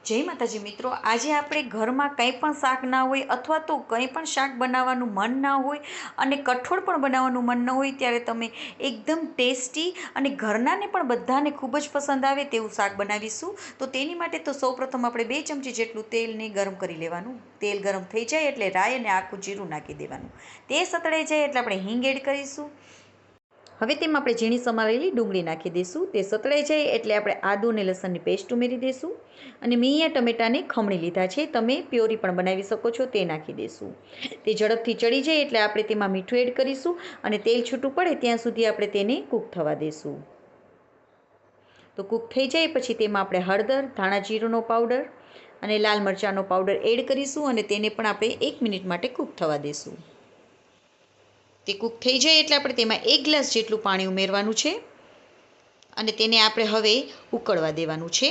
જય માતાજી મિત્રો, આજે આપણે ઘરમાં કંઈ પણ શાક ના હોય અથવા તો કંઈ પણ શાક બનાવવાનું મન ના હોય અને કઠોળ પણ બનાવવાનું મન ન હોય ત્યારે તમે એકદમ ટેસ્ટી અને ઘરનાને પણ બધાને ખૂબ જ પસંદ આવે તેવું શાક બનાવીશું. તો તેની માટે તો સૌપ્રથમ આપણે 2 ચમચી જેટલું તેલને ગરમ કરી લેવાનું. તેલ ગરમ થઈ જાય એટલે રાઈ અને આખું જીરું નાખી દેવાનું. તે સતળાઈ જાય એટલે આપણે હિંગ એડ કરીશું. હવે તેમાં આપણે ઝીણી સમારેલી ડુંગળી નાખી દઈશું. તે સતળાઈ જાય એટલે આપણે આદુ અને લસણની પેસ્ટ ઉમેરી દઈશું. અને મેં અહીંયા ટમેટાને ખમણી લીધા છે, તમે પ્યોરી પણ બનાવી શકો છો, તે નાખી દઈશું. તે ઝડપથી ચડી જાય એટલે આપણે તેમાં મીઠું એડ કરીશું અને તેલ છૂટું પડે ત્યાં સુધી આપણે તેને કૂક થવા દઈશું. તો કૂક થઈ જાય પછી તેમાં આપણે હળદર, ધાણા જીરુંનો પાવડર અને લાલ મરચાંનો પાવડર એડ કરીશું અને તેને પણ આપણે 1 મિનિટ માટે કૂક થવા દઈશું. તે કૂક થઈ જાય એટલે આપણે તેમાં 1 ગ્લાસ જેટલું પાણી ઉમેરવાનું છે અને તેને આપણે હવે ઉકળવા દેવાનું છે.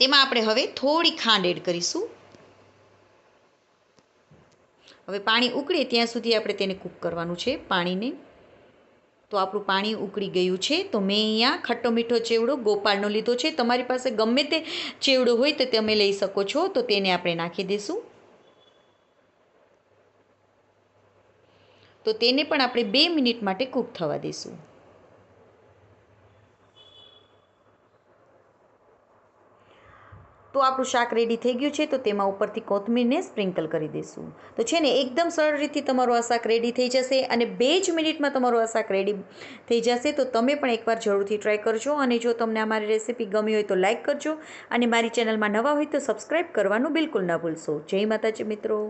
તેમાં આપણે હવે થોડી ખાંડ એડ કરીશું. હવે પાણી ઉકળે ત્યાં સુધી આપણે તેને કૂક કરવાનું છે પાણીને. તો આપણું પાણી ઉકળી ગયું છે. તો મેં અહીંયા ખટ્ટો મીઠો ચેવડો ગોપાલનો લીધો છે. તમારી પાસે ગમે તે ચેવડો હોય તો તમે લઈ શકો છો. તો તેને આપણે નાખી દઈશું. તો તેને પણ આપણે 2 મિનિટ માટે કૂક થવા દઈશું. તો આપણું શાક રેડી થઈ ગયું છે. તો તેમાં ઉપરથી કોથમીરને સ્પ્રિંકલ કરી દઈશું. તો છે ને એકદમ સરળ રીતથી તમારું આ શાક રેડી થઈ જશે અને 2 જ મિનિટમાં તમારું આ શાક રેડી થઈ જશે. તો તમે પણ એકવાર જરૂરથી ટ્રાય કરજો અને જો તમને અમારી રેસીપી ગમી હોય તો લાઈક કરજો અને મારી ચેનલમાં નવા હોય તો સબસ્ક્રાઈબ કરવાનું બિલકુલ ના ભૂલશો. જય માતાજી મિત્રો.